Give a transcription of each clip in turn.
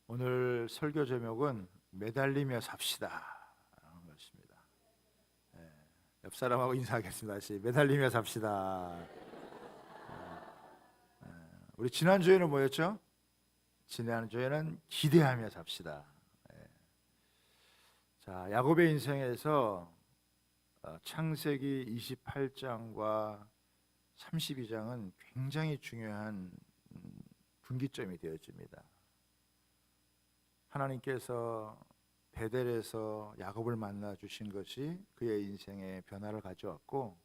오늘 설교 제목은 매달리며 삽시다 라는 것입니다. 예, 옆 사람하고 인사하겠습니다. 다시 매달리며 삽시다. 우리 지난주에는 뭐였죠? 지난주에는 기대하며 삽시다. 예. 자, 야곱의 인생에서 창세기 28장과 32장은 굉장히 중요한 분기점이 되어집니다. 하나님께서 베델에서 야곱을 만나 주신 것이 그의 인생에 변화를 가져왔고,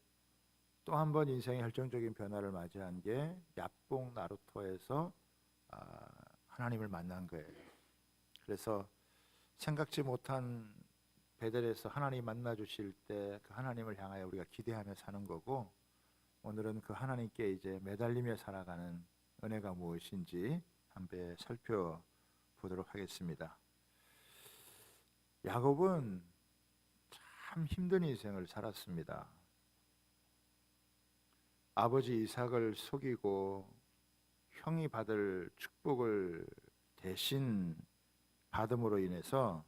또 한 번 인생의 혈정적인 변화를 맞이한 게 야복 나루토에서 하나님을 만난 거예요. 그래서 생각지 못한 베델에서 하나님 만나 주실 때 그 하나님을 향하여 우리가 기대하며 사는 거고, 오늘은 그 하나님께 이제 매달리며 살아가는 은혜가 무엇인지 한번 살펴보도록 하겠습니다. 야곱은 참 힘든 인생을 살았습니다. 아버지 이삭을 속이고 형이 받을 축복을 대신 받음으로 인해서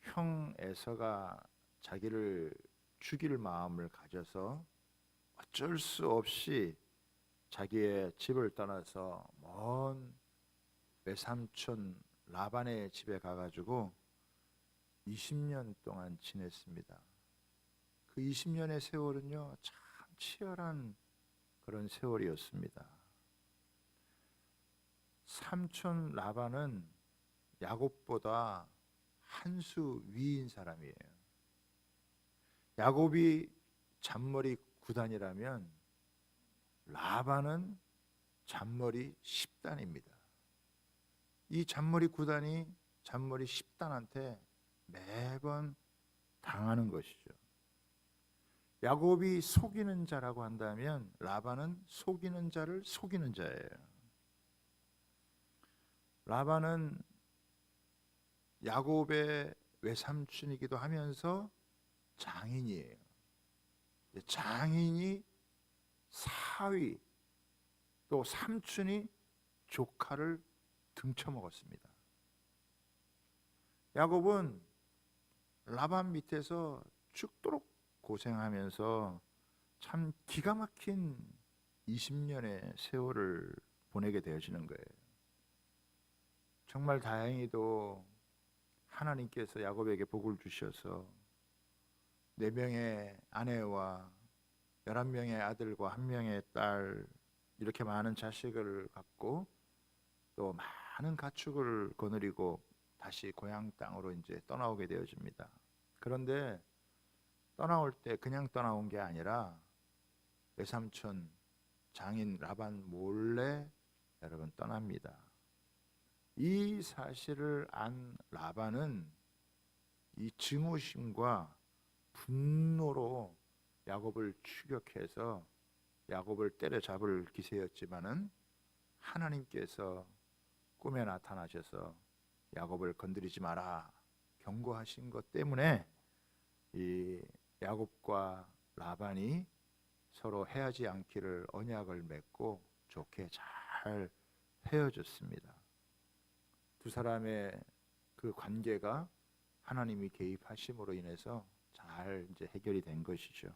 형 에서가 자기를 죽일 마음을 가져서 어쩔 수 없이 자기의 집을 떠나서 먼 외삼촌 라반의 집에 가가지고 20년 동안 지냈습니다. 그 20년의 세월은요, 참 치열한 그런 세월이었습니다. 삼촌 라반은 야곱보다 한 수 위인 사람이에요. 야곱이 잔머리 9단이라면 라반은 잔머리 10단입니다. 이 잔머리 9단이 잔머리 10단한테 매번 당하는 것이죠. 야곱이 속이는 자라고 한다면 라반은 속이는 자를 속이는 자예요. 라반은 야곱의 외삼촌이기도 하면서 장인이에요. 장인이 사위, 또 삼촌이 조카를 등쳐먹었습니다. 야곱은 라반 밑에서 죽도록 고생하면서 참 기가 막힌 20년의 세월을 보내게 되어지는 거예요. 정말 다행히도 하나님께서 야곱에게 복을 주셔서 4명의 아내와 11명의 아들과 1명의 딸, 이렇게 많은 자식을 갖고 또 많은 가축을 거느리고 다시 고향 땅으로 이제 떠나오게 되어집니다. 그런데 떠나올 때 그냥 떠나온 게 아니라 외삼촌 장인 라반 몰래 여러분 떠납니다. 이 사실을 안 라반은 이 증오심과 분노로 야곱을 추격해서 야곱을 때려잡을 기세였지만은 하나님께서 꿈에 나타나셔서 야곱을 건드리지 마라 경고하신 것 때문에 이 야곱과 라반이 서로 헤어지지 않기를 언약을 맺고 좋게 잘 헤어졌습니다. 두 사람의 그 관계가 하나님이 개입하심으로 인해서 잘 이제 해결이 된 것이죠.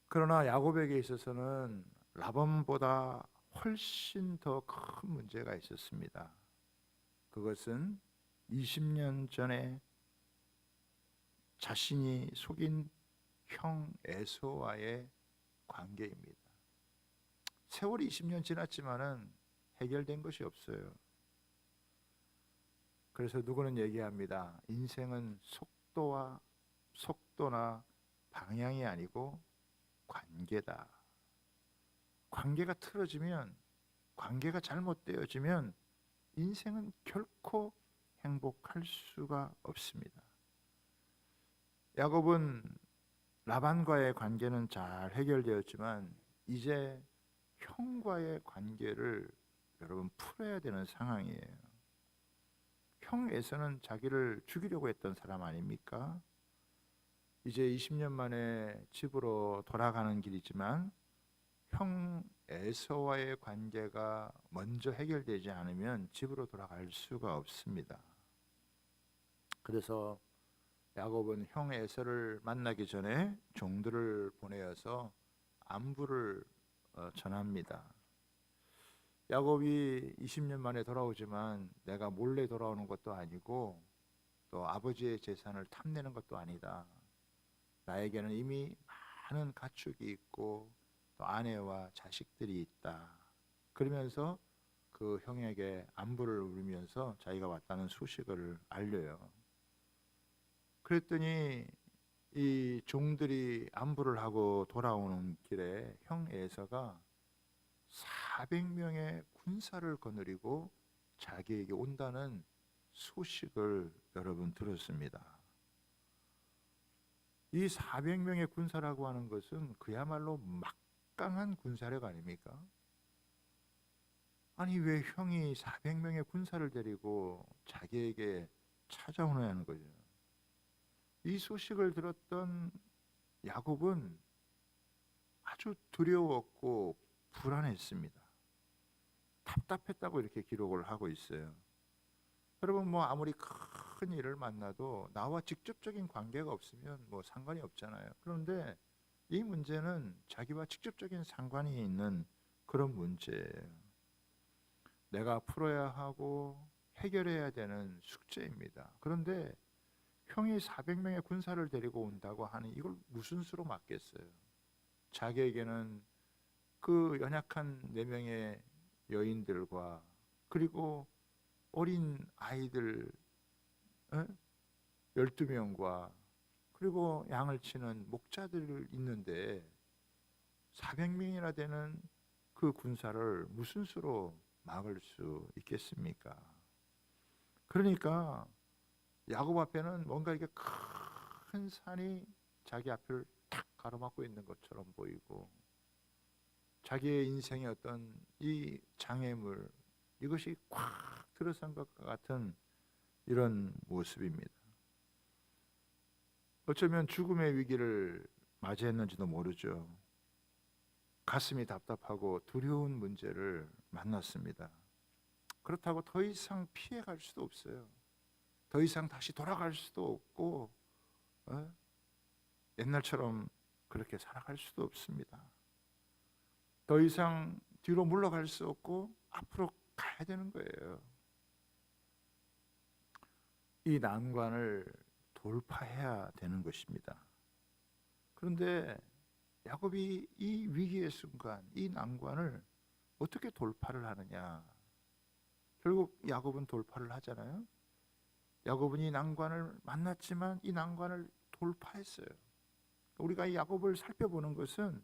그러나 야곱에게 있어서는 라반보다 훨씬 더 큰 문제가 있었습니다. 그것은 20년 전에 자신이 속인 형 에서와의 관계입니다. 세월이 20년 지났지만은 해결된 것이 없어요. 그래서 누구는 얘기합니다. 인생은 속도나 방향이 아니고 관계다. 관계가 틀어지면, 관계가 잘못되어지면 인생은 결코 행복할 수가 없습니다. 야곱은 라반과의 관계는 잘 해결되었지만 이제 형과의 관계를 여러분 풀어야 되는 상황이에요. 형 에서는 자기를 죽이려고 했던 사람 아닙니까? 이제 20년 만에 집으로 돌아가는 길이지만 형 에서와의 관계가 먼저 해결되지 않으면 집으로 돌아갈 수가 없습니다. 그래서 야곱은 형 에서를 만나기 전에 종들을 보내어서 안부를 전합니다. 야곱이 20년 만에 돌아오지만 내가 몰래 돌아오는 것도 아니고 또 아버지의 재산을 탐내는 것도 아니다. 나에게는 이미 많은 가축이 있고 또 아내와 자식들이 있다. 그러면서 그 형에게 안부를 울리면서 자기가 왔다는 소식을 알려요. 그랬더니 이 종들이 안부를 하고 돌아오는 길에 형 에서가 400명의 군사를 거느리고 자기에게 온다는 소식을 여러분 들었습니다. 이 400명의 군사라고 하는 것은 그야말로 막강한 군사력 아닙니까? 아니 왜 형이 400명의 군사를 데리고 자기에게 찾아오느냐는 거죠. 이 소식을 들었던 야곱은 아주 두려웠고 불안했습니다. 답답했다고 이렇게 기록을 하고 있어요. 여러분 아무리 큰 일을 만나도 나와 직접적인 관계가 없으면 상관이 없잖아요. 그런데 이 문제는 자기와 직접적인 상관이 있는 그런 문제예요. 내가 풀어야 하고 해결해야 되는 숙제입니다. 그런데 형이 400명의 군사를 데리고 온다고 하니 이걸 무슨 수로 막겠어요? 자기에게는 그 연약한 4명의 여인들과 그리고 어린 아이들 12명과 그리고 양을 치는 목자들 있는데 400명이나 되는 그 군사를 무슨 수로 막을 수 있겠습니까? 그러니까 야곱 앞에는 뭔가 이게 큰 산이 자기 앞을 탁 가로막고 있는 것처럼 보이고 자기의 인생의 어떤 이 장애물 이것이 꽉 들어선 것 같은 이런 모습입니다. 어쩌면 죽음의 위기를 맞이했는지도 모르죠. 가슴이 답답하고 두려운 문제를 만났습니다. 그렇다고 더 이상 피해갈 수도 없어요. 더 이상 다시 돌아갈 수도 없고 옛날처럼 그렇게 살아갈 수도 없습니다. 더 이상 뒤로 물러갈 수 없고 앞으로 가야 되는 거예요. 이 난관을 돌파해야 되는 것입니다. 그런데 야곱이 이 위기의 순간, 이 난관을 어떻게 돌파를 하느냐? 결국 야곱은 돌파를 하잖아요. 야곱은 이 난관을 만났지만 이 난관을 돌파했어요. 우리가 이 야곱을 살펴보는 것은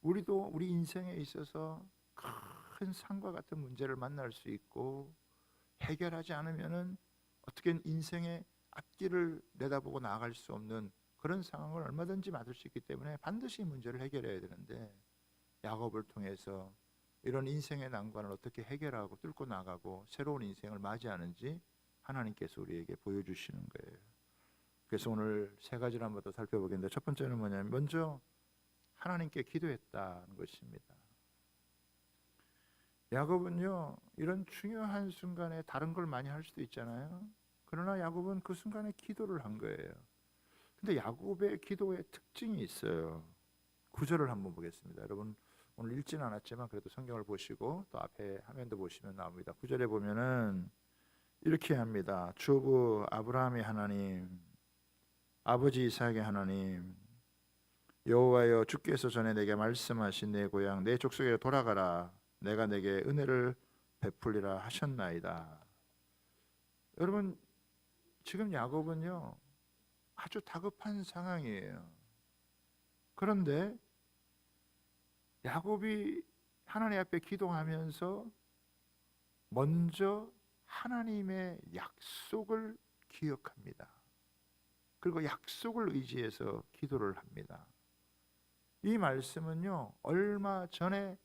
우리도 우리 인생에 있어서 큰 산과 같은 문제를 만날 수 있고 해결하지 않으면은 어떻게 인생의 앞길을 내다보고 나아갈 수 없는 그런 상황을 얼마든지 맞을 수 있기 때문에 반드시 문제를 해결해야 되는데 야곱을 통해서 이런 인생의 난관을 어떻게 해결하고 뚫고 나가고 새로운 인생을 맞이하는지 하나님께서 우리에게 보여주시는 거예요. 그래서 오늘 3가지를 한번 더 살펴보겠는데 첫 번째는 뭐냐면 먼저 하나님께 기도했다는 것입니다. 야곱은요 이런 중요한 순간에 다른 걸 많이 할 수도 있잖아요. 그러나 야곱은 그 순간에 기도를 한 거예요. 근데 야곱의 기도의 특징이 있어요. 9절을 한번 보겠습니다. 여러분 오늘 읽지는 않았지만 그래도 성경을 보시고 또 앞에 화면도 보시면 나옵니다. 9절에 보면은 이렇게 합니다. 주부 아브라함의 하나님, 아버지 이삭의 하나님, 여호와여 주께서 전에 내게 말씀하신 내 고향 내 족속에 돌아가라. 내가 내게 은혜를 베풀리라 하셨나이다. 여러분 지금 야곱은요 아주 다급한 상황이에요. 그런데 야곱이 하나님 앞에 기도하면서 먼저 하나님의 약속을 기억합니다. 그리고 약속을 의지해서 기도를 합니다. 이 말씀은요 얼마 전에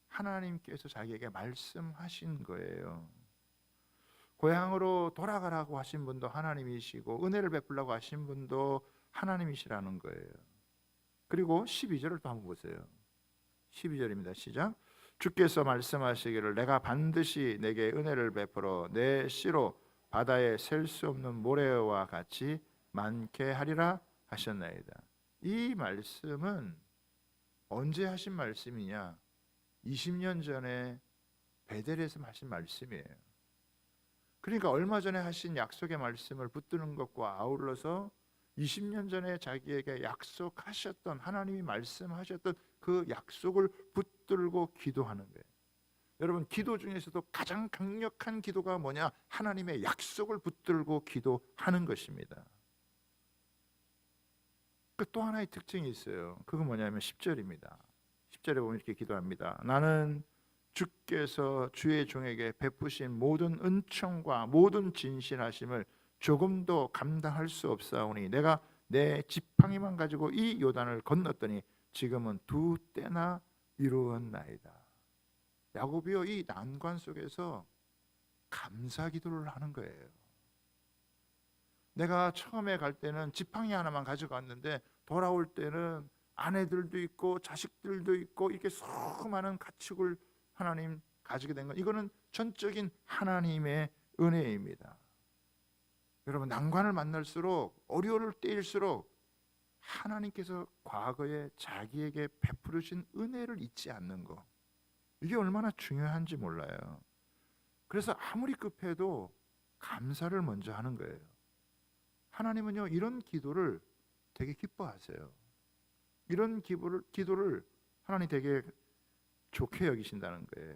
하나님께서 자기에게 말씀하신 거예요. 고향으로 돌아가라고 하신 분도 하나님이시고 은혜를 베풀라고 하신 분도 하나님이시라는 거예요. 그리고 12절을 또 한번 보세요. 12절입니다. 시작. 주께서 말씀하시기를 내가 반드시 내게 은혜를 베풀어 내 씨로 바다에 셀 수 없는 모래와 같이 많게 하리라 하셨나이다. 이 말씀은 언제 하신 말씀이냐? 20년 전에 베델에서 하신 말씀이에요. 그러니까 얼마 전에 하신 약속의 말씀을 붙드는 것과 아울러서 20년 전에 자기에게 약속하셨던, 하나님이 말씀하셨던 그 약속을 붙들고 기도하는 거예요. 여러분, 기도 중에서도 가장 강력한 기도가 뭐냐? 하나님의 약속을 붙들고 기도하는 것입니다. 그 또 하나의 특징이 있어요. 그건 뭐냐면 10절입니다. 10절에 보면 이렇게 기도합니다. 나는 주께서 주의 종에게 베푸신 모든 은총과 모든 진실하심을 조금도 감당할 수 없사오니 내가 내 지팡이만 가지고 이 요단을 건넜더니 지금은 2때나 이루었나이다. 야곱이요, 이 난관 속에서 감사 기도를 하는 거예요. 내가 처음에 갈 때는 지팡이 하나만 가져갔는데 돌아올 때는 아내들도 있고 자식들도 있고 이렇게 수많은 가축을 하나님 가지게 된 건, 이거는 전적인 하나님의 은혜입니다. 여러분, 난관을 만날수록, 어려울 때일수록 하나님께서 과거에 자기에게 베푸르신 은혜를 잊지 않는 것, 이게 얼마나 중요한지 몰라요. 그래서 아무리 급해도 감사를 먼저 하는 거예요. 하나님은요, 이런 기도를 되게 기뻐하세요. 이런 기도를 하나님 되게 좋게 여기신다는 거예요.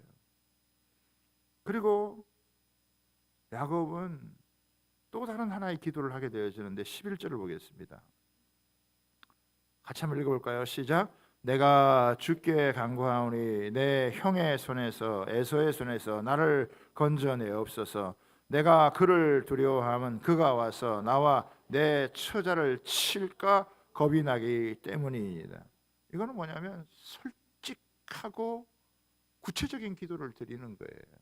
그리고 야곱은 또 다른 하나의 기도를 하게 되어지는데 11절을 보겠습니다. 같이 한번 읽어볼까요? 시작. 내가 주께 간구하오니 내 형의 손에서, 에서의 손에서 나를 건져내옵소서. 내가 그를 두려워함은 그가 와서 나와 내 처자를 칠까 겁이 나기 때문이다. 이거는 뭐냐면 솔직하고 구체적인 기도를 드리는 거예요.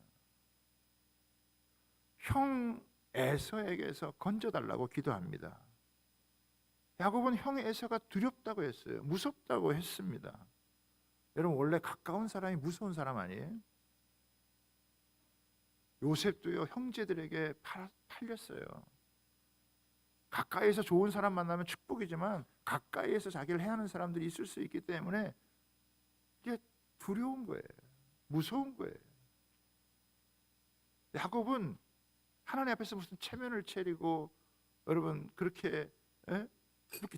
형 에서에게서 건져달라고 기도합니다. 야곱은 형 에서가 두렵다고 했어요. 무섭다고 했습니다. 여러분, 원래 가까운 사람이 무서운 사람 아니에요? 요셉도요, 형제들에게 팔렸어요. 가까이에서 좋은 사람 만나면 축복이지만 가까이에서 자기를 해하는 사람들이 있을 수 있기 때문에 이게 두려운 거예요. 무서운 거예요. 야곱은 하나님 앞에서 무슨 체면을 차리고, 여러분, 그렇게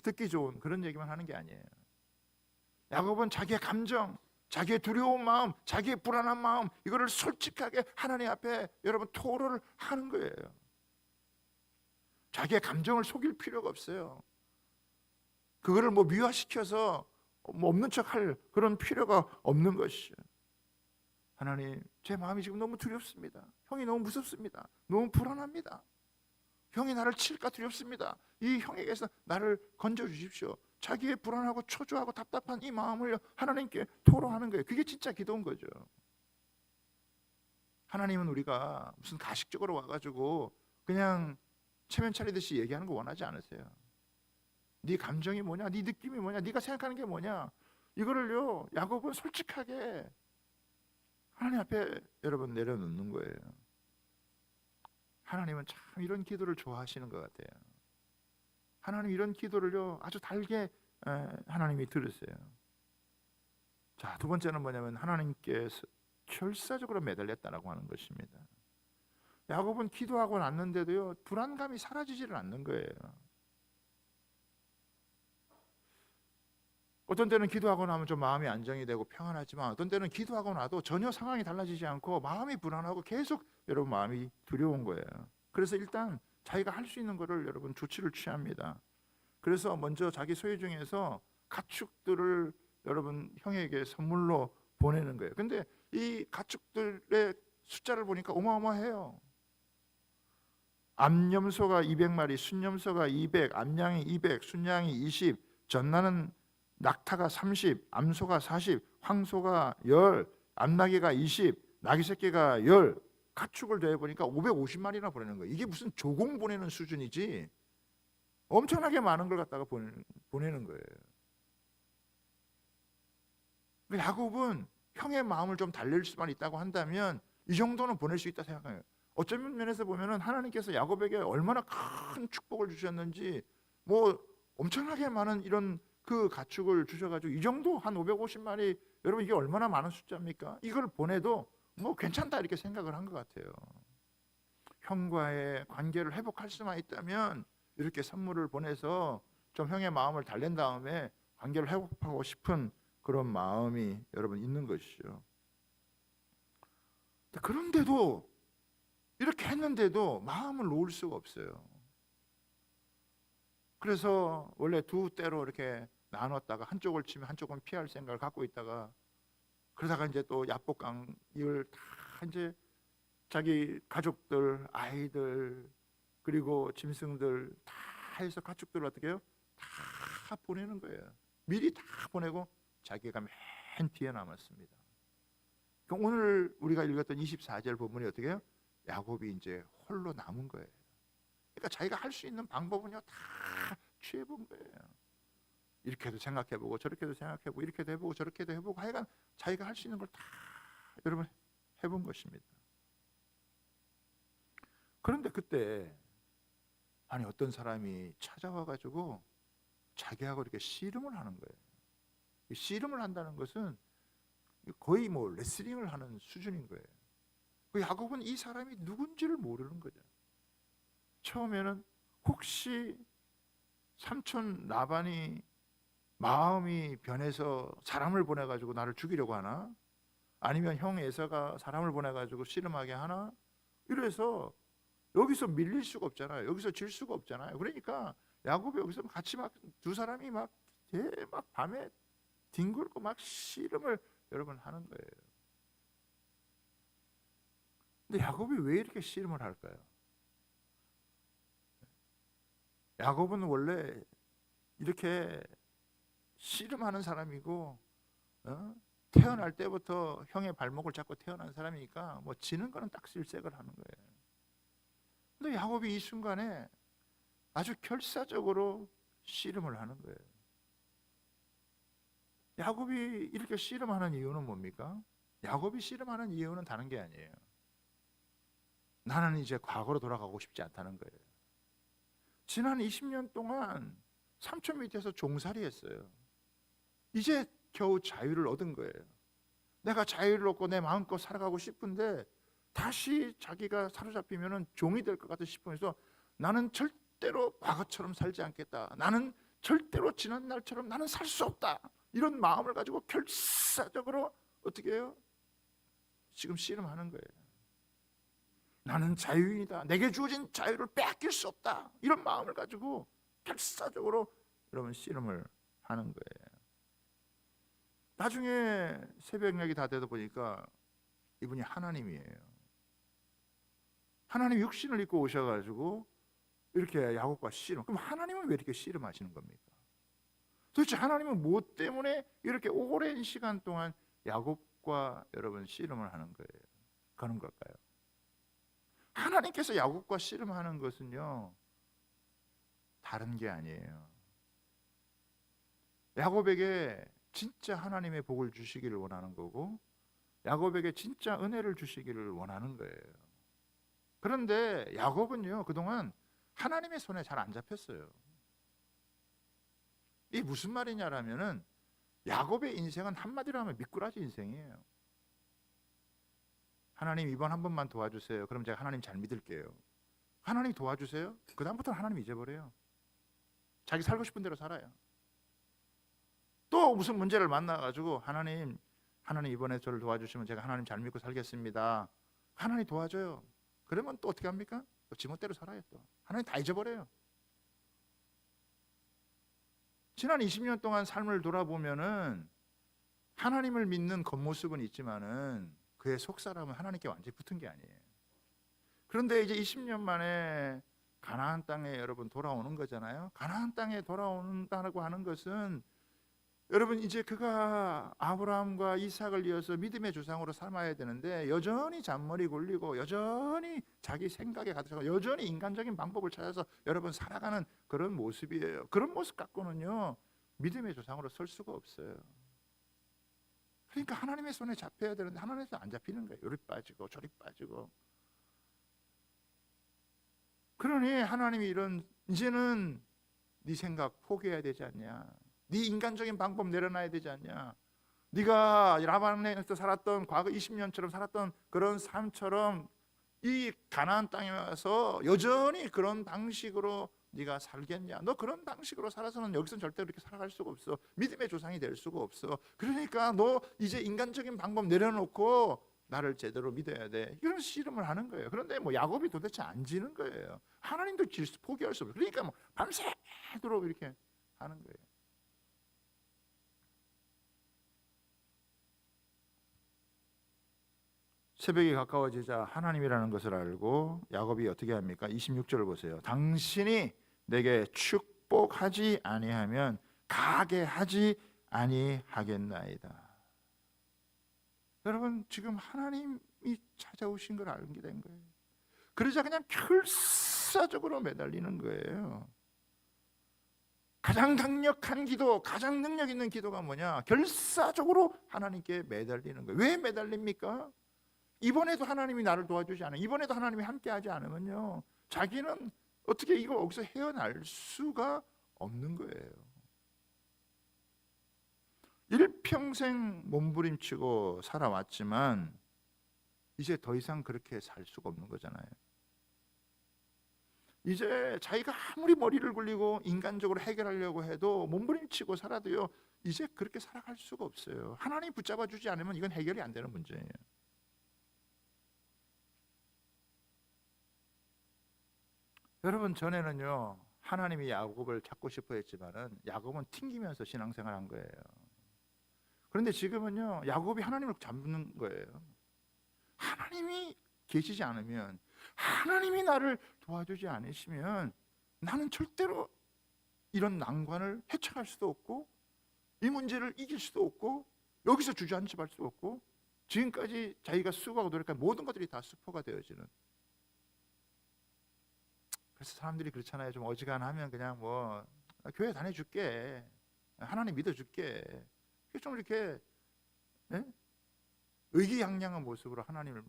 듣기 좋은 그런 얘기만 하는 게 아니에요. 야곱은 자기의 감정, 자기의 두려운 마음, 자기의 불안한 마음, 이거를 솔직하게 하나님 앞에 여러분 토로를 하는 거예요. 자기의 감정을 속일 필요가 없어요. 그거를 뭐 미화시켜서 뭐 없는 척할 그런 필요가 없는 것이죠. 하나님, 제 마음이 지금 너무 두렵습니다. 형이 너무 무섭습니다. 너무 불안합니다. 형이 나를 칠까 두렵습니다. 이 형에게서 나를 건져 주십시오. 자기의 불안하고 초조하고 답답한 이 마음을 하나님께 토로하는 거예요. 그게 진짜 기도인 거죠. 하나님은 우리가 무슨 가식적으로 와가지고 그냥 체면 차리듯이 얘기하는 거 원하지 않으세요. 네 감정이 뭐냐, 네 느낌이 뭐냐, 네가 생각하는 게 뭐냐, 이거를요, 야곱은 솔직하게 하나님 앞에 여러분 내려놓는 거예요. 하나님은 참 이런 기도를 좋아하시는 것 같아요. 하나님 이런 기도를요 아주 달게 하나님이 들으세요. 자, 두 번째는 뭐냐면 하나님께서 결사적으로 매달렸다라고 하는 것입니다. 야곱은 기도하고 났는데도요 불안감이 사라지지를 않는 거예요. 어떤 때는 기도하고 나면 좀 마음이 안정이 되고 평안하지만 어떤 때는 기도하고 나도 전혀 상황이 달라지지 않고 마음이 불안하고 계속 여러분 마음이 두려운 거예요. 그래서 일단 자기가 할 수 있는 거를 여러분 조치를 취합니다. 그래서 먼저 자기 소유 중에서 가축들을 여러분 형에게 선물로 보내는 거예요. 근데 이 가축들의 숫자를 보니까 어마어마해요. 암염소가 200마리, 순염소가 200, 암양이 200, 순양이 20, 전나는 낙타가 30, 암소가 40, 황소가 10, 암나귀가 20, 나귀 새끼가 10, 가축을 더해보니까 550마리나 보내는 거예요. 이게 무슨 조공 보내는 수준이지 엄청나게 많은 걸 갖다가 보내는 거예요. 야곱은 형의 마음을 좀 달랠 수만 있다고 한다면 이 정도는 보낼 수 있다 생각해요. 어쩌면 면에서 보면은 하나님께서 야곱에게 얼마나 큰 축복을 주셨는지, 뭐 엄청나게 많은 이런 그 가축을 주셔가지고 이 정도 한 550마리, 여러분 이게 얼마나 많은 숫자입니까? 이걸 보내도 뭐 괜찮다 이렇게 생각을 한 것 같아요. 형과의 관계를 회복할 수만 있다면 이렇게 선물을 보내서 좀 형의 마음을 달랜 다음에 관계를 회복하고 싶은 그런 마음이 여러분 있는 것이죠. 그런데도 이렇게 했는데도 마음을 놓을 수가 없어요. 그래서 원래 두 때로 이렇게 나눴다가 한쪽을 치면 한쪽은 피할 생각을 갖고 있다가, 그러다가 이제 또 야복강 이걸 다 이제 자기 가족들, 아이들, 그리고 짐승들 다 해서 가축들을 어떻게 해요? 다 보내는 거예요. 미리 다 보내고 자기가 맨 뒤에 남았습니다. 그럼 오늘 우리가 읽었던 24절 부분이 어떻게 해요? 야곱이 이제 홀로 남은 거예요. 그러니까 자기가 할 수 있는 방법은요 다 취해본 거예요. 이렇게도 생각해보고 저렇게도 생각해보고 이렇게도 해보고 저렇게도 해보고 하여간 자기가 할 수 있는 걸 다 여러분 해본 것입니다. 그런데 그때 아니 어떤 사람이 찾아와가지고 자기하고 이렇게 씨름을 하는 거예요. 씨름을 한다는 것은 거의 뭐 레슬링을 하는 수준인 거예요. 그 야곱은 이 사람이 누군지를 모르는 거죠. 처음에는 혹시 삼촌 라반이 마음이 변해서 사람을 보내가지고 나를 죽이려고 하나? 아니면 형 에서가 사람을 보내가지고 씨름하게 하나? 이래서 여기서 밀릴 수가 없잖아요. 여기서 질 수가 없잖아요. 그러니까 야곱이 여기서 같이 막 두 사람이 막 밤에 뒹굴고 막 씨름을 여러분 하는 거예요. 근데 야곱이 왜 이렇게 씨름을 할까요? 야곱은 원래 이렇게 씨름하는 사람이고, 태어날 때부터 형의 발목을 잡고 태어난 사람이니까 뭐 지는 거는 딱 질색을 하는 거예요. 근데 야곱이 이 순간에 아주 결사적으로 씨름을 하는 거예요. 야곱이 이렇게 씨름하는 이유는 뭡니까? 야곱이 씨름하는 이유는 다른 게 아니에요. 나는 이제 과거로 돌아가고 싶지 않다는 거예요. 지난 20년 동안 삼촌 밑에서 종살이 했어요. 이제 겨우 자유를 얻은 거예요. 내가 자유를 얻고 내 마음껏 살아가고 싶은데 다시 자기가 사로잡히면 종이 될 것 같아 싶으면서 나는 절대로 과거처럼 살지 않겠다. 나는 절대로 지난 날처럼 나는 살 수 없다. 이런 마음을 가지고 결사적으로 어떻게 해요? 지금 씨름하는 거예요. 나는 자유인이다. 내게 주어진 자유를 빼앗길 수 없다. 이런 마음을 가지고 결사적으로 여러분 씨름을 하는 거예요. 나중에 새벽녘이 다 되다 보니까 이분이 하나님이에요. 하나님 육신을 입고 오셔가지고 이렇게 야곱과 씨름. 그럼 하나님은 왜 이렇게 씨름하시는 겁니까? 도대체 하나님은 뭐 때문에 이렇게 오랜 시간 동안 야곱과 여러분 씨름을 하는 거예요? 그런 걸까요? 하나님께서 야곱과 씨름하는 것은요 다른 게 아니에요. 야곱에게 진짜 하나님의 복을 주시기를 원하는 거고, 야곱에게 진짜 은혜를 주시기를 원하는 거예요. 그런데 야곱은요 그동안 하나님의 손에 잘 안 잡혔어요. 이게 무슨 말이냐라면은 야곱의 인생은 한마디로 하면 미꾸라지 인생이에요. 하나님 이번 한 번만 도와주세요. 그럼 제가 하나님 잘 믿을게요. 하나님 도와주세요. 그 다음부터는 하나님 잊어버려요. 자기 살고 싶은 대로 살아요. 또 무슨 문제를 만나가지고 하나님 이번에 저를 도와주시면 제가 하나님 잘 믿고 살겠습니다. 하나님 도와줘요. 그러면 또 어떻게 합니까? 또 지멋대로 살아요. 또 하나님 다 잊어버려요. 지난 20년 동안 삶을 돌아보면은 하나님을 믿는 겉모습은 있지만은 그의 속사람은 하나님께 완전히 붙은 게 아니에요. 그런데 이제 20년 만에 가나안 땅에 여러분 돌아오는 거잖아요. 가나안 땅에 돌아온다고 하는 것은 여러분 이제 그가 아브라함과 이삭을 이어서 믿음의 조상으로 삼아야 되는데 여전히 잔머리 굴리고 여전히 자기 생각에 가득하고 여전히 인간적인 방법을 찾아서 여러분 살아가는 그런 모습이에요. 그런 모습 갖고는요 믿음의 조상으로 설 수가 없어요. 그러니까 하나님의 손에 잡혀야 되는데 하나님의 손에 안 잡히는 거예요. 요리 빠지고 저리 빠지고. 그러니 하나님이 이제는 네 생각 포기해야 되지 않냐, 네 인간적인 방법 내려놔야 되지 않냐, 네가 라반에서 살았던 과거 20년처럼 살았던 그런 삶처럼 이 가나안 땅에 와서 여전히 그런 방식으로 네가 살겠냐? 너 그런 방식으로 살아서는 여기서는 절대 그렇게 살아갈 수가 없어. 믿음의 조상이 될 수가 없어. 그러니까 너 이제 인간적인 방법 내려놓고 나를 제대로 믿어야 돼. 이런 씨름을 하는 거예요. 그런데 뭐 야곱이 도대체 안 지는 거예요. 하나님도 포기할 수 없어요. 그러니까 뭐 밤새도록 이렇게 하는 거예요. 새벽이 가까워지자 하나님이라는 것을 알고 야곱이 어떻게 합니까? 26절을 보세요. 당신이 내게 축복하지 아니하면 가게 하지 아니하겠나이다. 여러분, 지금 하나님이 찾아오신 걸 알게 된 거예요. 그러자 그냥 결사적으로 매달리는 거예요. 가장 강력한 기도, 가장 능력 있는 기도가 뭐냐? 결사적으로 하나님께 매달리는 거예요. 왜 매달립니까? 이번에도 하나님이 나를 도와주지 않으면, 이번에도 하나님이 함께하지 않으면요, 자기는 어떻게 여기서 헤어날 수가 없는 거예요. 일평생 몸부림치고 살아왔지만 이제 더 이상 그렇게 살 수가 없는 거잖아요. 이제 자기가 아무리 머리를 굴리고 인간적으로 해결하려고 해도 몸부림치고 살아도요, 이제 그렇게 살아갈 수가 없어요. 하나님이 붙잡아 주지 않으면 이건 해결이 안 되는 문제예요. 여러분, 전에는요 하나님이 야곱을 찾고 싶어 했지만은 야곱은 튕기면서 신앙생활한 거예요. 그런데 지금은요 야곱이 하나님을 잡는 거예요. 하나님이 계시지 않으면, 하나님이 나를 도와주지 않으시면 나는 절대로 이런 난관을 헤쳐갈 수도 없고 이 문제를 이길 수도 없고 여기서 주저앉을 수 없고, 지금까지 자기가 수고하고 노력한 모든 것들이 다 수포가 되어지는. 그래서 사람들이 그렇잖아요. 좀 어지간하면 그냥 뭐 교회 다녀줄게, 하나님 믿어줄게, 좀 이렇게 의기양양한 모습으로 하나님을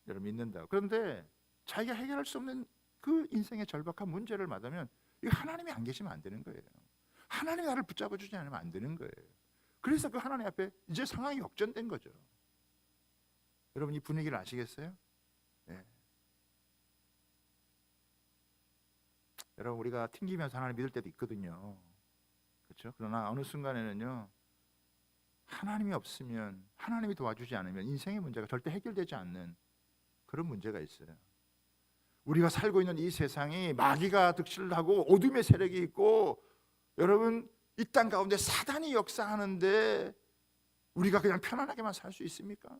믿는다. 그런데 자기가 해결할 수 없는 그 인생의 절박한 문제를 맞으면 이 하나님이 안 계시면 안 되는 거예요. 하나님이 나를 붙잡아 주지 않으면 안 되는 거예요. 그래서 그 하나님 앞에 이제 상황이 역전된 거죠. 여러분, 이 분위기를 아시겠어요? 네. 여러분, 우리가 튕기면서 하나님 믿을 때도 있거든요. 그렇죠? 그러나 어느 순간에는요, 하나님이 없으면, 하나님이 도와주지 않으면 인생의 문제가 절대 해결되지 않는 그런 문제가 있어요. 우리가 살고 있는 이 세상이 마귀가 득실을 하고 어둠의 세력이 있고, 여러분, 이 땅 가운데 사단이 역사하는데 우리가 그냥 편안하게만 살 수 있습니까?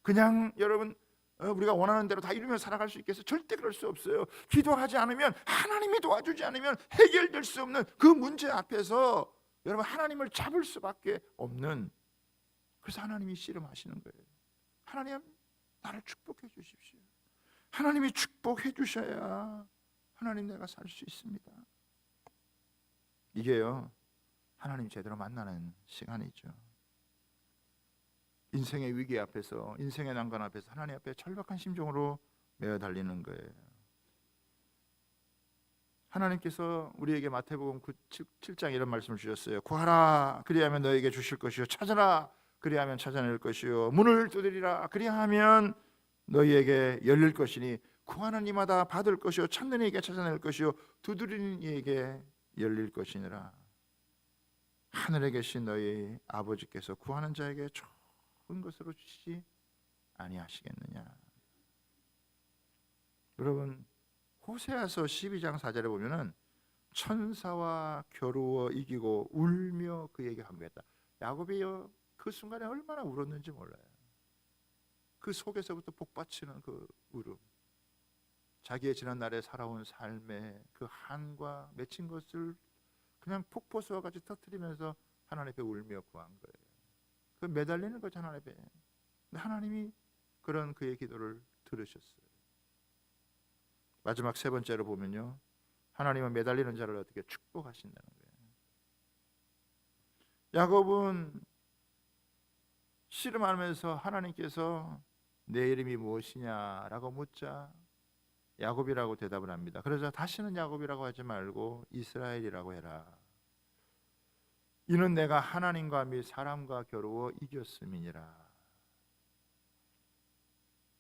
그냥 여러분 우리가 원하는 대로 다 이루며 살아갈 수 있겠어요? 절대 그럴 수 없어요. 기도하지 않으면, 하나님이 도와주지 않으면 해결될 수 없는 그 문제 앞에서 여러분 하나님을 잡을 수밖에 없는, 그래서 하나님이 씨름하시는 거예요. 하나님, 나를 축복해 주십시오. 하나님이 축복해 주셔야 하나님 내가 살 수 있습니다. 이게요 하나님 제대로 만나는 시간이죠. 인생의 위기 앞에서, 인생의 난관 앞에서 하나님 앞에 절박한 심정으로 매어 달리는 거예요. 하나님께서 우리에게 마태복음 7장 이런 말씀을 주셨어요. 구하라 그리하면 너에게 주실 것이요, 찾으라 그리하면 찾아낼 것이요, 문을 두드리라 그리하면 너희에게 열릴 것이니 구하는 이마다 받을 것이요, 찾는 이에게 찾아낼 것이요, 두드리는 이에게 열릴 것이니라. 하늘에 계신 너희 아버지께서 구하는 자에게 좋은 것으로 주시지 아니하시겠느냐. 여러분, 호세아서 12장 4절에 보면은 천사와 겨루어 이기고 울며 그에게 항거했다. 야곱이요 그 순간에 얼마나 울었는지 몰라요. 그 속에서부터 복받치는 그 울음, 자기의 지난날에 살아온 삶의 그 한과 맺힌 것을 그냥 폭포수와 같이 터뜨리면서 하나님 앞에 울며 구한 거예요. 그 매달리는 거죠, 하나님 앞에. 근데 하나님이 그런 그의 기도를 들으셨어요. 마지막 세 번째로 보면요, 하나님은 매달리는 자를 어떻게 축복하신다는 거예요. 야곱은 씨름하면서 하나님께서 내 이름이 무엇이냐라고 묻자 야곱이라고 대답을 합니다. 그러자 다시는 야곱이라고 하지 말고 이스라엘이라고 해라. 이는 내가 하나님과 및 사람과 겨루어 이겼음이니라.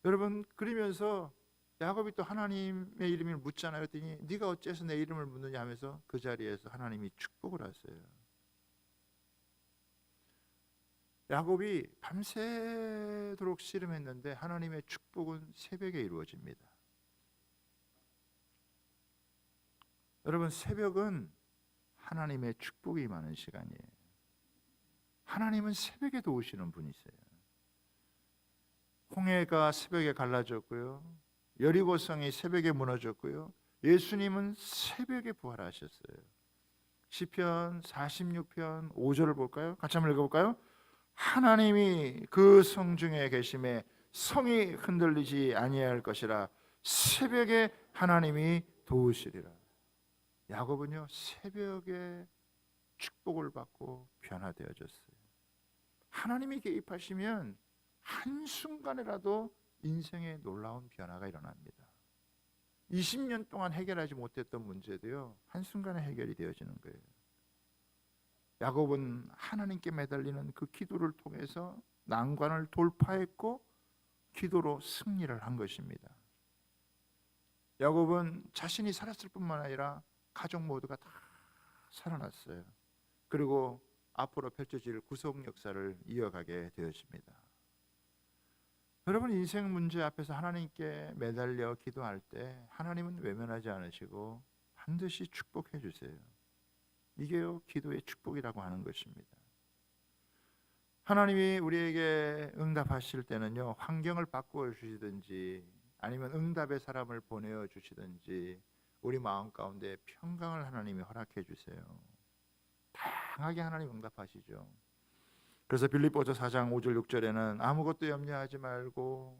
여러분, 그러면서 야곱이 또 하나님의 이름을 묻잖아요. 그랬더니 네가 어째서 내 이름을 묻느냐 하면서 그 자리에서 하나님이 축복을 하세요. 야곱이 밤새도록 씨름했는데 하나님의 축복은 새벽에 이루어집니다. 여러분, 새벽은 하나님의 축복이 임하는 시간이에요. 하나님은 새벽에 도우시는 분이세요. 홍해가 새벽에 갈라졌고요, 여리고성이 새벽에 무너졌고요, 예수님은 새벽에 부활하셨어요. 시편 46편 5절을 볼까요? 같이 한번 읽어볼까요? 하나님이 그 성중에 계심에 성이 흔들리지 아니할 것이라. 새벽에 하나님이 도우시리라. 야곱은요, 새벽에 축복을 받고 변화되어졌어요. 하나님이 개입하시면 한순간이라도 인생에 놀라운 변화가 일어납니다. 20년 동안 해결하지 못했던 문제도요, 한순간에 해결이 되어지는 거예요. 야곱은 하나님께 매달리는 그 기도를 통해서 난관을 돌파했고 기도로 승리를 한 것입니다. 야곱은 자신이 살았을 뿐만 아니라 가족 모두가 다 살아났어요. 그리고 앞으로 펼쳐질 구속 역사를 이어가게 되었습니다. 여러분, 인생 문제 앞에서 하나님께 매달려 기도할 때 하나님은 외면하지 않으시고 반드시 축복해 주세요. 이게요, 기도의 축복이라고 하는 것입니다. 하나님이 우리에게 응답하실 때는요, 환경을 바꾸어 주시든지 아니면 응답의 사람을 보내어 주시든지 우리 마음 가운데 평강을 하나님이 허락해 주세요. 다양하게 하나님 응답하시죠. 그래서 빌립보서 4장 5절 6절에는 아무것도 염려하지 말고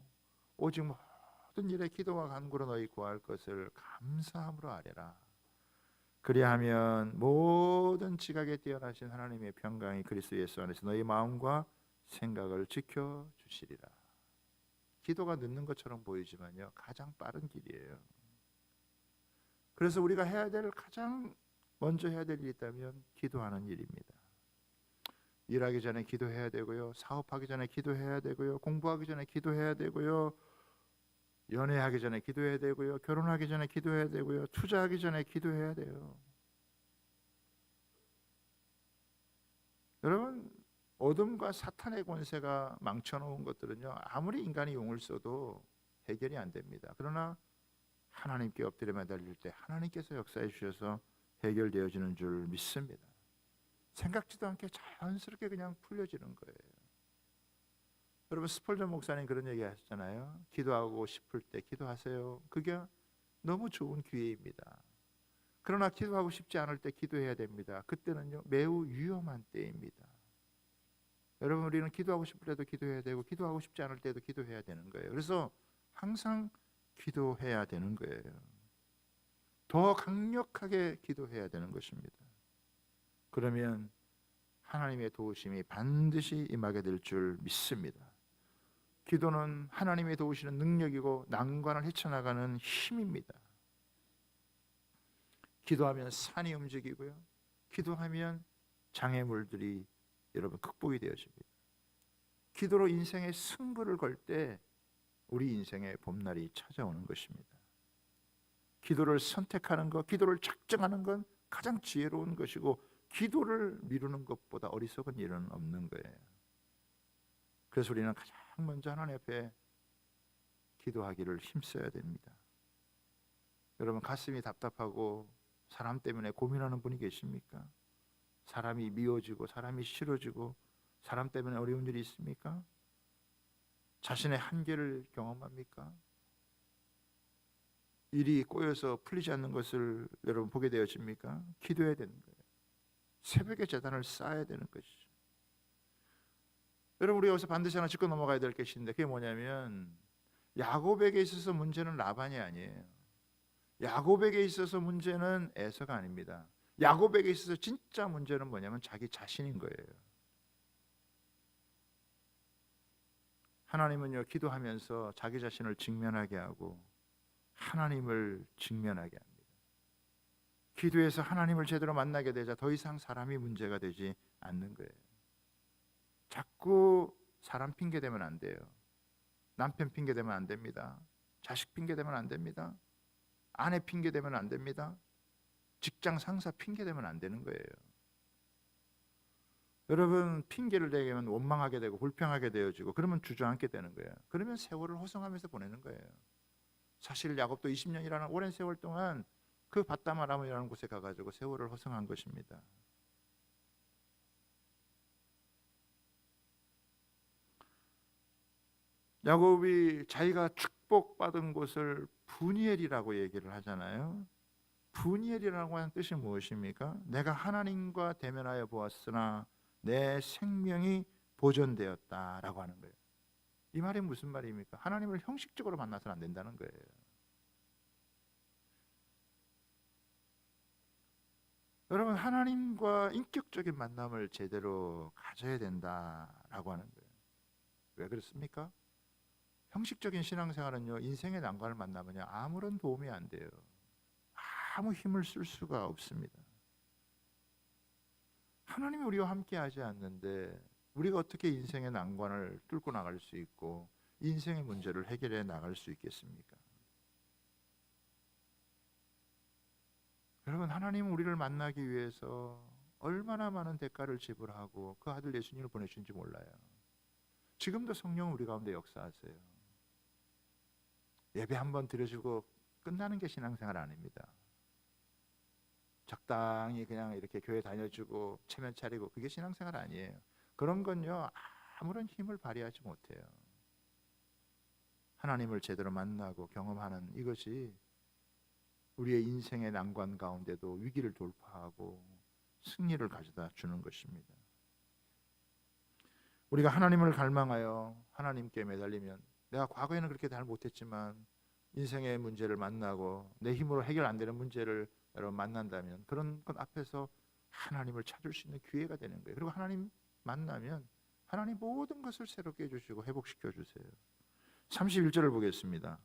오직 모든 일에 기도와 간구로 너희 구할 것을 감사함으로 아뢰라. 그리하면 모든 지각에 뛰어나신 하나님의 평강이 그리스도 예수 안에서 너희 마음과 생각을 지켜주시리라. 기도가 늦는 것처럼 보이지만요, 가장 빠른 길이에요. 그래서 우리가 해야 될, 가장 먼저 해야 될 일이 있다면 기도하는 일입니다. 일하기 전에 기도해야 되고요, 사업하기 전에 기도해야 되고요, 공부하기 전에 기도해야 되고요, 연애하기 전에 기도해야 되고요, 결혼하기 전에 기도해야 되고요, 투자하기 전에 기도해야 돼요. 여러분, 어둠과 사탄의 권세가 망쳐놓은 것들은요, 아무리 인간이 용을 써도 해결이 안 됩니다. 그러나 하나님께 엎드려 매달릴 때 하나님께서 역사해 주셔서 해결되어지는 줄 믿습니다. 생각지도 않게 자연스럽게 그냥 풀려지는 거예요. 여러분, 스펄전 목사님 그런 얘기 하셨잖아요. 기도하고 싶을 때 기도하세요. 그게 너무 좋은 기회입니다. 그러나 기도하고 싶지 않을 때 기도해야 됩니다. 그때는요, 매우 위험한 때입니다. 여러분, 우리는 기도하고 싶을 때도 기도해야 되고 기도하고 싶지 않을 때도 기도해야 되는 거예요. 그래서 항상 기도해야 되는 거예요. 더 강력하게 기도해야 되는 것입니다. 그러면 하나님의 도우심이 반드시 임하게 될 줄 믿습니다. 기도는 하나님의 도우시는 능력이고 난관을 헤쳐나가는 힘입니다. 기도하면 산이 움직이고요, 기도하면 장애물들이 여러분 극복이 되어집니다. 기도로 인생의 승부를 걸 때 우리 인생의 봄날이 찾아오는 것입니다. 기도를 선택하는 것, 기도를 작정하는 건 가장 지혜로운 것이고 기도를 미루는 것보다 어리석은 일은 없는 거예요. 그래서 우리는 가장 먼저 하나님 앞에 기도하기를 힘써야 됩니다. 여러분, 가슴이 답답하고 사람 때문에 고민하는 분이 계십니까? 사람이 미워지고 사람이 싫어지고 사람 때문에 어려운 일이 있습니까? 자신의 한계를 경험합니까? 일이 꼬여서 풀리지 않는 것을 여러분 보게 되어집니까? 기도해야 되는 거예요. 새벽에 제단을 쌓아야 되는 것이죠. 여러분, 우리 여기서 반드시 하나 짚고 넘어가야 될 것인데 그게 뭐냐면 야곱에게 있어서 문제는 라반이 아니에요. 야곱에게 있어서 문제는 에서가 아닙니다. 야곱에게 있어서 진짜 문제는 뭐냐면 자기 자신인 거예요. 하나님은요, 기도하면서 자기 자신을 직면하게 하고 하나님을 직면하게 합니다. 기도해서 하나님을 제대로 만나게 되자 더 이상 사람이 문제가 되지 않는 거예요. 자꾸 사람 핑계 대면 안 돼요. 남편 핑계 대면 안 됩니다. 자식 핑계 대면 안 됩니다. 아내 핑계 대면 안 됩니다. 직장 상사 핑계 대면 안 되는 거예요. 여러분, 핑계를 대면 원망하게 되고 불평하게 되어지고 그러면 주저앉게 되는 거예요. 그러면 세월을 호송하면서 보내는 거예요. 사실 야곱도 20년이라는 오랜 세월 동안 그 밧담 아람이라는 곳에 가가지고 세월을 호송한 것입니다. 야곱이 자기가 축복받은 곳을 브니엘이라고 얘기를 하잖아요. 브니엘이라고 하는 뜻이 무엇입니까? 내가 하나님과 대면하여 보았으나 내 생명이 보존되었다라고 하는 거예요. 이 말이 무슨 말입니까? 하나님을 형식적으로 만나서는 안 된다는 거예요. 여러분, 하나님과 인격적인 만남을 제대로 가져야 된다라고 하는 거예요. 왜 그렇습니까? 형식적인 신앙생활은요, 인생의 난관을 만나면요, 아무런 도움이 안 돼요. 아무 힘을 쓸 수가 없습니다. 하나님이 우리와 함께 하지 않는데 우리가 어떻게 인생의 난관을 뚫고 나갈 수 있고 인생의 문제를 해결해 나갈 수 있겠습니까? 여러분, 하나님은 우리를 만나기 위해서 얼마나 많은 대가를 지불하고 그 아들 예수님을 보내주신지 몰라요. 지금도 성령은 우리 가운데 역사하세요. 예배 한번 드려주고 끝나는 게 신앙생활 아닙니다. 적당히 그냥 이렇게 교회 다녀주고 체면 차리고 그게 신앙생활 아니에요. 그런 건요, 아무런 힘을 발휘하지 못해요. 하나님을 제대로 만나고 경험하는 이것이 우리의 인생의 난관 가운데도 위기를 돌파하고 승리를 가져다 주는 것입니다. 우리가 하나님을 갈망하여 하나님께 매달리면, 내가 과거에는 그렇게 잘 못했지만 인생의 문제를 만나고 내 힘으로 해결 안 되는 문제를 여러분 만난다면 그런 것 앞에서 하나님을 찾을 수 있는 기회가 되는 거예요. 그리고 하나님 만나면 하나님 모든 것을 새롭게 해주시고 회복시켜 주세요. 31절을 보겠습니다.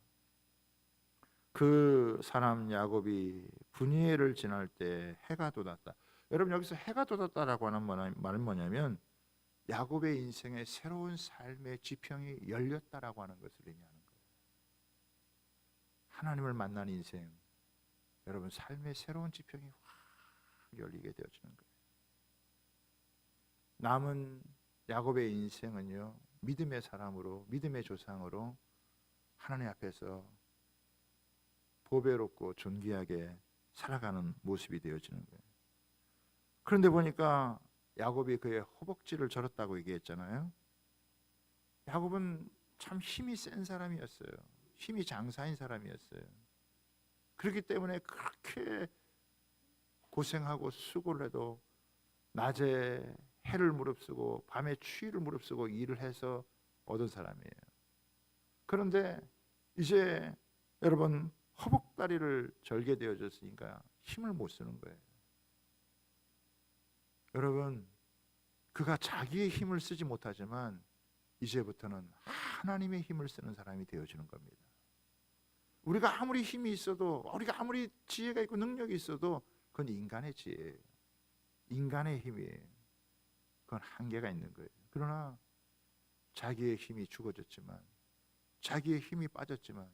그 사람 야곱이 분이엘을 지날 때 해가 돋았다. 여러분, 여기서 해가 돋았다라고 하는 말은 뭐냐면 야곱의 인생의 새로운 삶의 지평이 열렸다라고 하는 것을 의미하는 거예요. 하나님을 만난 인생, 여러분 삶의 새로운 지평이 확 열리게 되어지는 거예요. 남은 야곱의 인생은요, 믿음의 사람으로, 믿음의 조상으로 하나님 앞에서 보배롭고 존귀하게 살아가는 모습이 되어지는 거예요. 그런데 보니까 야곱이 그의 허벅지를 절었다고 얘기했잖아요. 야곱은 참 힘이 센 사람이었어요. 힘이 장사인 사람이었어요. 그렇기 때문에 그렇게 고생하고 수고를 해도 낮에 해를 무릅쓰고 밤에 추위를 무릅쓰고 일을 해서 얻은 사람이에요. 그런데 이제 여러분, 허벅다리를 절게 되어졌으니까 힘을 못 쓰는 거예요. 여러분, 그가 자기의 힘을 쓰지 못하지만 이제부터는 하나님의 힘을 쓰는 사람이 되어지는 겁니다. 우리가 아무리 힘이 있어도, 우리가 아무리 지혜가 있고 능력이 있어도 그건 인간의 지혜예요. 인간의 힘이에요. 그건 한계가 있는 거예요. 그러나 자기의 힘이 죽어졌지만, 자기의 힘이 빠졌지만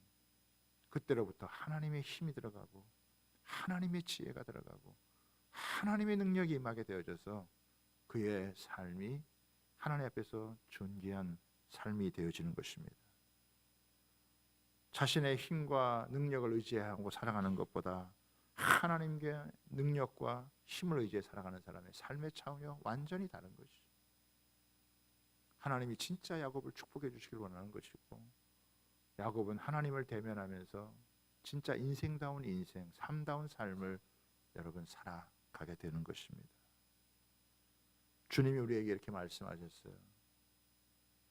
그때로부터 하나님의 힘이 들어가고 하나님의 지혜가 들어가고 하나님의 능력이 임하게 되어져서 그의 삶이 하나님 앞에서 존귀한 삶이 되어지는 것입니다. 자신의 힘과 능력을 의지하고 살아가는 것보다 하나님의 능력과 힘을 의지해 살아가는 사람의 삶의 차원이 완전히 다른 것이죠. 하나님이 진짜 야곱을 축복해 주시길 원하는 것이고, 야곱은 하나님을 대면하면서 진짜 인생다운 인생, 삶다운 삶을 여러분 살아가게 되는 것입니다. 주님이 우리에게 이렇게 말씀하셨어요.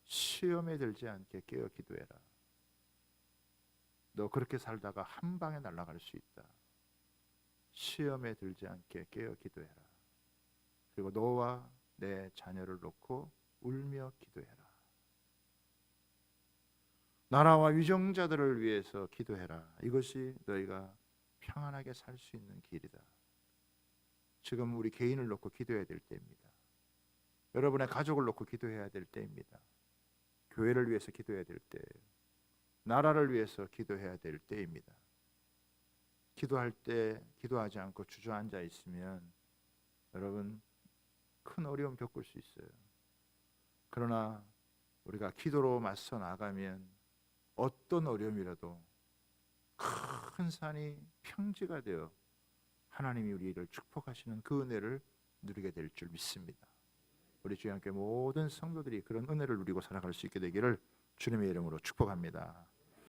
시험에 들지 않게 깨어 기도해라. 너 그렇게 살다가 한 방에 날아갈 수 있다. 시험에 들지 않게 깨어 기도해라. 그리고 너와 내 자녀를 놓고 울며 기도해라. 나라와 위정자들을 위해서 기도해라. 이것이 너희가 평안하게 살 수 있는 길이다. 지금 우리 개인을 놓고 기도해야 될 때입니다. 여러분의 가족을 놓고 기도해야 될 때입니다. 교회를 위해서 기도해야 될 때예요. 나라를 위해서 기도해야 될 때입니다. 기도할 때 기도하지 않고 주저앉아 있으면 여러분 큰 어려움 겪을 수 있어요. 그러나 우리가 기도로 맞서 나가면 어떤 어려움이라도 큰 산이 평지가 되어 하나님이 우리를 축복하시는 그 은혜를 누리게 될 줄 믿습니다. 우리 주의 함께 모든 성도들이 그런 은혜를 누리고 살아갈 수 있게 되기를 주님의 이름으로 축복합니다.